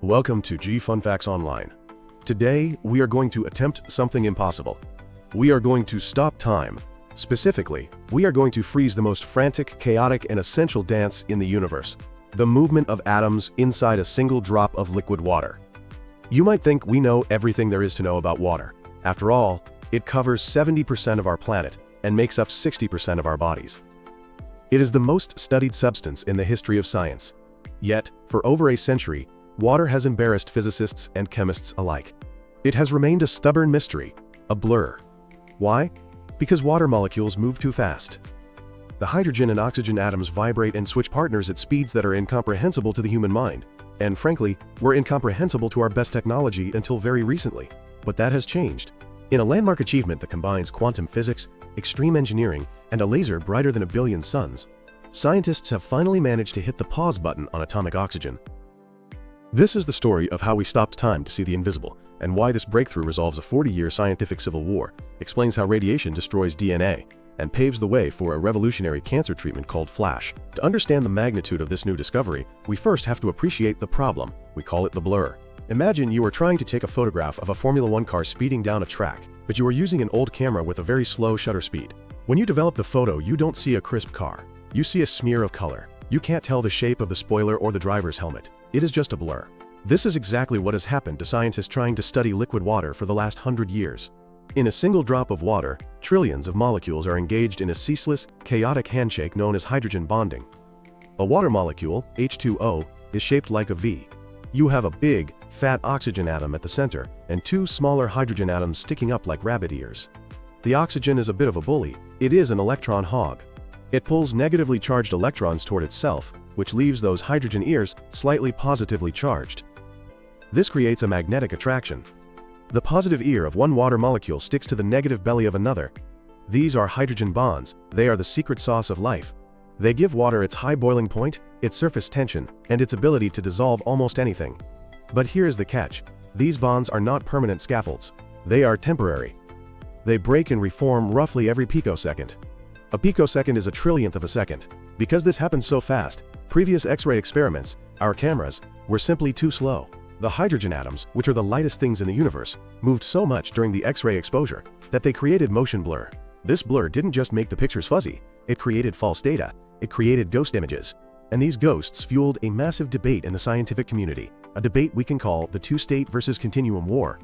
Welcome to G Fun Facts Online. Today, we are going to attempt something impossible. We are going to stop time. Specifically, we are going to freeze the most frantic, chaotic, and essential dance in the universe: the movement of atoms inside a single drop of liquid water. You might think we know everything there is to know about water. After all, it covers 70% of our planet and makes up 60% of our bodies. It is the most studied substance in the history of science. Yet, for over a century, water has embarrassed physicists and chemists alike. It has remained a stubborn mystery, a blur. Why? Because water molecules move too fast. The hydrogen and oxygen atoms vibrate and switch partners at speeds that are incomprehensible to the human mind, and frankly, were incomprehensible to our best technology until very recently. But that has changed. In a landmark achievement that combines quantum physics, extreme engineering, and a laser brighter than a billion suns, scientists have finally managed to hit the pause button on atomic oxygen. This is the story of how we stopped time to see the invisible, and why this breakthrough resolves a 40-year scientific civil war, explains how radiation destroys DNA, and paves the way for a revolutionary cancer treatment called FLASH. To understand the magnitude of this new discovery, we first have to appreciate the problem. We call it the blur. Imagine you are trying to take a photograph of a Formula One car speeding down a track, but you are using an old camera with a very slow shutter speed. When you develop the photo, you don't see a crisp car. You see a smear of color. You can't tell the shape of the spoiler or the driver's helmet. It is just a blur. This is exactly what has happened to scientists trying to study liquid water for the last 100 years. In a single drop of water, trillions of molecules are engaged in a ceaseless, chaotic handshake known as hydrogen bonding. A water molecule, H2O, is shaped like a V. You have a big, fat oxygen atom at the center, and two smaller hydrogen atoms sticking up like rabbit ears. The oxygen is a bit of a bully. It is an electron hog. It pulls negatively charged electrons toward itself, which leaves those hydrogen ears slightly positively charged. This creates a magnetic attraction. The positive ear of one water molecule sticks to the negative belly of another. These are hydrogen bonds. They are the secret sauce of life. They give water its high boiling point, its surface tension, and its ability to dissolve almost anything. But here's the catch. These bonds are not permanent scaffolds. They are temporary. They break and reform roughly every picosecond. A picosecond is a trillionth of a second. Because this happens so fast, previous X-ray experiments, our cameras, were simply too slow. The hydrogen atoms, which are the lightest things in the universe, moved so much during the X-ray exposure that they created motion blur. This blur didn't just make the pictures fuzzy, it created false data, it created ghost images. And these ghosts fueled a massive debate in the scientific community, a debate we can call the two-state versus continuum war.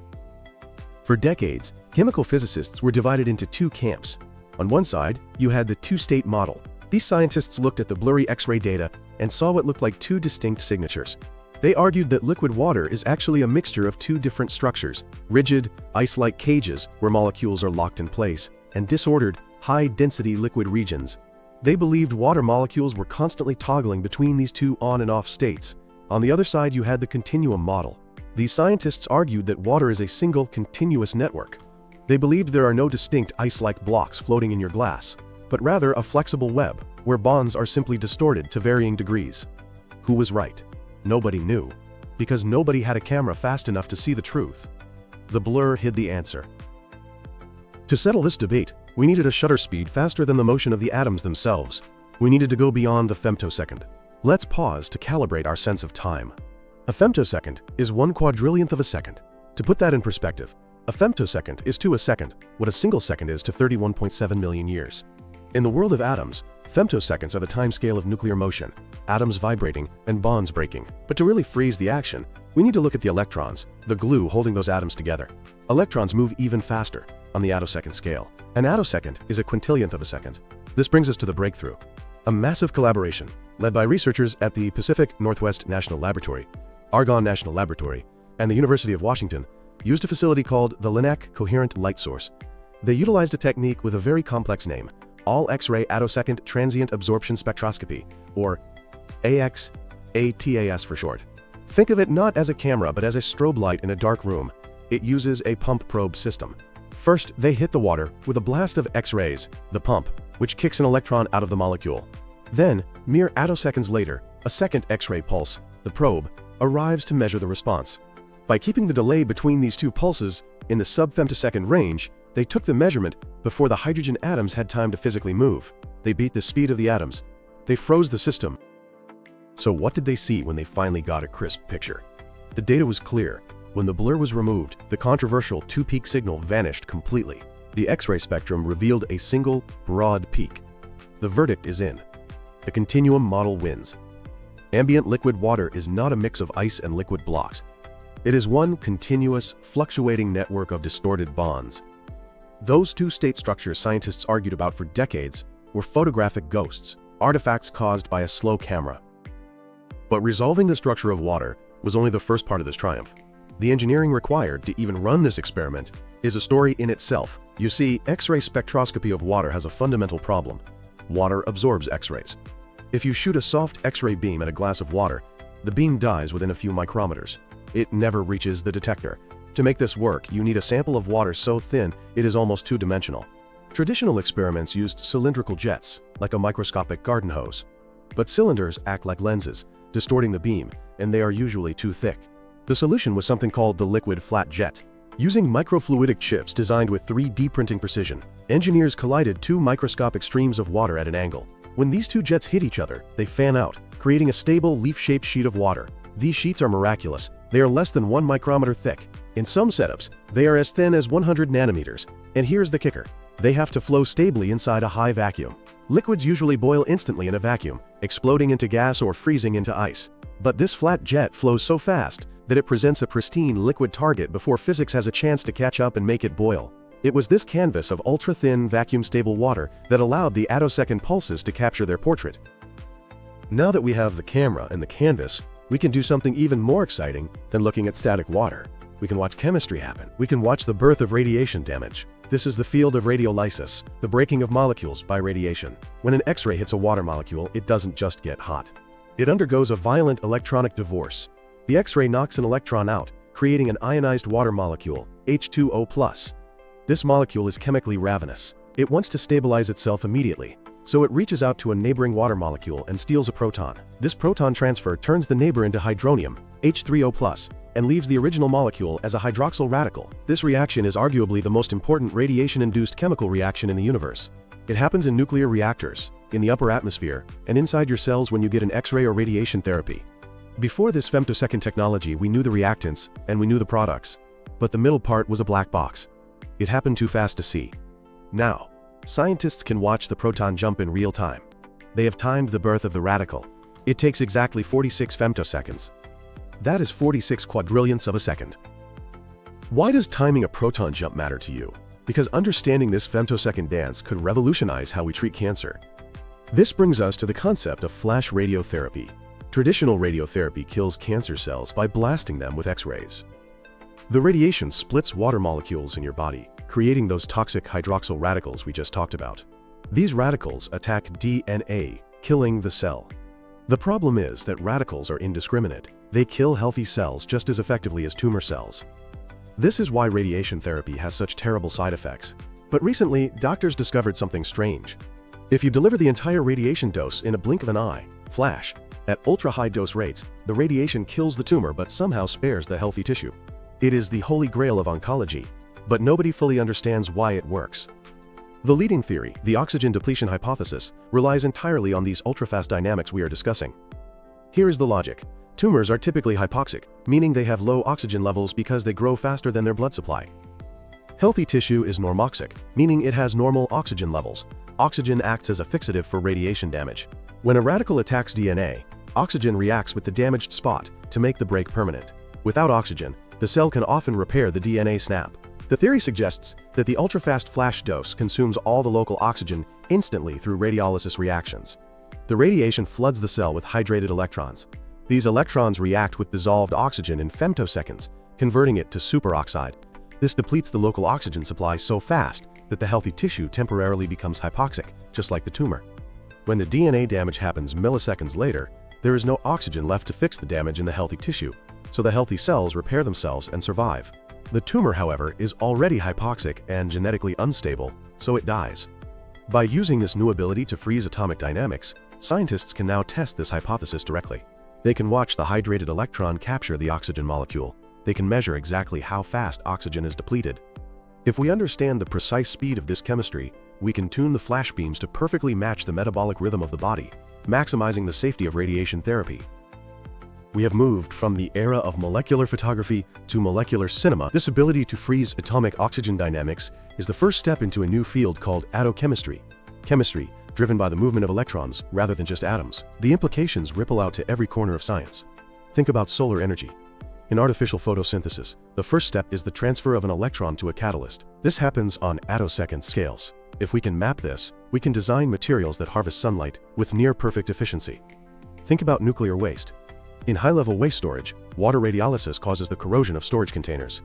For decades, chemical physicists were divided into two camps. On one side, you had the two-state model. These scientists looked at the blurry X-ray data and saw what looked like two distinct signatures. They argued that liquid water is actually a mixture of two different structures: rigid, ice-like cages where molecules are locked in place, and disordered, high-density liquid regions. They believed water molecules were constantly toggling between these two on and off states. On the other side, you had the continuum model. These scientists argued that water is a single, continuous network. They believed there are no distinct ice-like blocks floating in your glass, but rather a flexible web, where bonds are simply distorted to varying degrees. Who was right? Nobody knew, because nobody had a camera fast enough to see the truth. The blur hid the answer. To settle this debate, we needed a shutter speed faster than the motion of the atoms themselves. We needed to go beyond the femtosecond. Let's pause to calibrate our sense of time. A femtosecond is 1/4 of a second. To put that in perspective, a femtosecond is to a second what a single second is to 31.7 million years. In the world of atoms, femtoseconds are the timescale of nuclear motion, atoms vibrating and bonds breaking. But to really freeze the action, we need to look at the electrons, the glue holding those atoms together. Electrons move even faster on the attosecond scale. An attosecond is a quintillionth of a second. This brings us to the breakthrough. A massive collaboration, led by researchers at the Pacific Northwest National Laboratory, Argonne National Laboratory, and the University of Washington, used a facility called the LINAC Coherent Light Source. They utilized a technique with a very complex name: all-X-ray attosecond transient absorption spectroscopy, or ATAS for short. Think of it not as a camera but as a strobe light in a dark room. It uses a pump probe system. First, they hit the water with a blast of X-rays, the pump, which kicks an electron out of the molecule. Then, mere attoseconds later, a second X-ray pulse, the probe, arrives to measure the response. By keeping the delay between these two pulses in the sub-femtosecond range, they took the measurement before the hydrogen atoms had time to physically move. They beat the speed of the atoms. They froze the system. So what did they see when they finally got a crisp picture? The data was clear. When the blur was removed, the controversial two-peak signal vanished completely. The X-ray spectrum revealed a single, broad peak. The verdict is in. The continuum model wins. Ambient liquid water is not a mix of ice and liquid blocks. It is one continuous, fluctuating network of distorted bonds. Those two state structures scientists argued about for decades were photographic ghosts, artifacts caused by a slow camera. But resolving the structure of water was only the first part of this triumph. The engineering required to even run this experiment is a story in itself. You see, X-ray spectroscopy of water has a fundamental problem. Water absorbs X-rays. If you shoot a soft X-ray beam at a glass of water, the beam dies within a few micrometers. It never reaches the detector. To make this work, you need a sample of water so thin it is almost two-dimensional. Traditional experiments used cylindrical jets, like a microscopic garden hose. But cylinders act like lenses, distorting the beam, and they are usually too thick. The solution was something called the liquid flat jet. Using microfluidic chips designed with 3D printing precision, engineers collided two microscopic streams of water at an angle. When these two jets hit each other, they fan out, creating a stable, leaf-shaped sheet of water. These sheets are miraculous. They are less than 1 micrometer thick. In some setups, they are as thin as 100 nanometers. And here's the kicker. They have to flow stably inside a high vacuum. Liquids usually boil instantly in a vacuum, exploding into gas or freezing into ice. But this flat jet flows so fast that it presents a pristine liquid target before physics has a chance to catch up and make it boil. It was this canvas of ultra-thin, vacuum-stable water that allowed the attosecond pulses to capture their portrait. Now that we have the camera and the canvas, we can do something even more exciting than looking at static water. We can watch chemistry happen. We can watch the birth of radiation damage. This is the field of radiolysis, the breaking of molecules by radiation. When an X-ray hits a water molecule, it doesn't just get hot. It undergoes a violent electronic divorce. The X-ray knocks an electron out, creating an ionized water molecule, H2O+. This molecule is chemically ravenous. It wants to stabilize itself immediately, so it reaches out to a neighboring water molecule and steals a proton. This proton transfer turns the neighbor into hydronium, H3O+, and leaves the original molecule as a hydroxyl radical. This reaction is arguably the most important radiation-induced chemical reaction in the universe. It happens in nuclear reactors, in the upper atmosphere, and inside your cells when you get an X-ray or radiation therapy. Before this femtosecond technology, we knew the reactants, and we knew the products. But the middle part was a black box. It happened too fast to see. Now, scientists can watch the proton jump in real time. They have timed the birth of the radical. It takes exactly 46 femtoseconds. That is 46 quadrillionths of a second. Why does timing a proton jump matter to you? Because understanding this femtosecond dance could revolutionize how we treat cancer. This brings us to the concept of flash radiotherapy. Traditional radiotherapy kills cancer cells by blasting them with X-rays. The radiation splits water molecules in your body, creating those toxic hydroxyl radicals we just talked about. These radicals attack DNA, killing the cell. The problem is that radicals are indiscriminate. They kill healthy cells just as effectively as tumor cells. This is why radiation therapy has such terrible side effects. But recently, doctors discovered something strange. If you deliver the entire radiation dose in a blink of an eye, flash, at ultra-high dose rates, the radiation kills the tumor but somehow spares the healthy tissue. It is the holy grail of oncology, but nobody fully understands why it works. The leading theory, the oxygen depletion hypothesis, relies entirely on these ultrafast dynamics we are discussing. Here is the logic. Tumors are typically hypoxic, meaning they have low oxygen levels because they grow faster than their blood supply. Healthy tissue is normoxic, meaning it has normal oxygen levels. Oxygen acts as a fixative for radiation damage. When a radical attacks DNA, oxygen reacts with the damaged spot to make the break permanent. Without oxygen, the cell can often repair the DNA snap. The theory suggests that the ultrafast flash dose consumes all the local oxygen instantly through radiolysis reactions. The radiation floods the cell with hydrated electrons. These electrons react with dissolved oxygen in femtoseconds, converting it to superoxide. This depletes the local oxygen supply so fast that the healthy tissue temporarily becomes hypoxic, just like the tumor. When the DNA damage happens milliseconds later, there is no oxygen left to fix the damage in the healthy tissue, so the healthy cells repair themselves and survive. The tumor, however, is already hypoxic and genetically unstable, so it dies. By using this new ability to freeze atomic dynamics, scientists can now test this hypothesis directly. They can watch the hydrated electron capture the oxygen molecule. They can measure exactly how fast oxygen is depleted. If we understand the precise speed of this chemistry, we can tune the flash beams to perfectly match the metabolic rhythm of the body, maximizing the safety of radiation therapy. We have moved from the era of molecular photography to molecular cinema. This ability to freeze atomic oxygen dynamics is the first step into a new field called attochemistry. Chemistry, driven by the movement of electrons rather than just atoms. The implications ripple out to every corner of science. Think about solar energy. In artificial photosynthesis, the first step is the transfer of an electron to a catalyst. This happens on attosecond scales. If we can map this, we can design materials that harvest sunlight with near-perfect efficiency. Think about nuclear waste. In high-level waste storage, water radiolysis causes the corrosion of storage containers.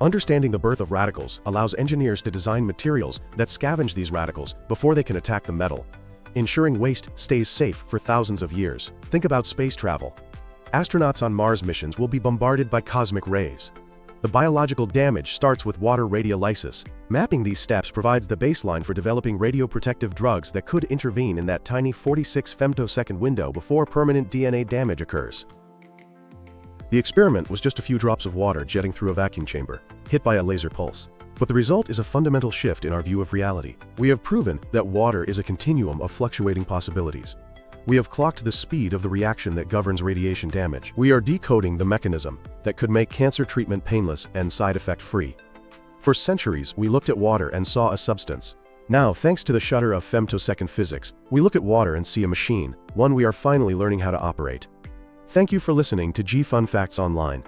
Understanding the birth of radicals allows engineers to design materials that scavenge these radicals before they can attack the metal, ensuring waste stays safe for thousands of years. Think about space travel. Astronauts on Mars missions will be bombarded by cosmic rays. The biological damage starts with water radiolysis. Mapping these steps provides the baseline for developing radioprotective drugs that could intervene in that tiny 46 femtosecond window before permanent DNA damage occurs. The experiment was just a few drops of water jetting through a vacuum chamber, hit by a laser pulse. But the result is a fundamental shift in our view of reality. We have proven that water is a continuum of fluctuating possibilities. We have clocked the speed of the reaction that governs radiation damage. We are decoding the mechanism that could make cancer treatment painless and side effect free. For centuries, we looked at water and saw a substance. Now, thanks to the shudder of femtosecond physics, we look at water and see a machine, one we are finally learning how to operate. Thank you for listening to G Fun Facts Online.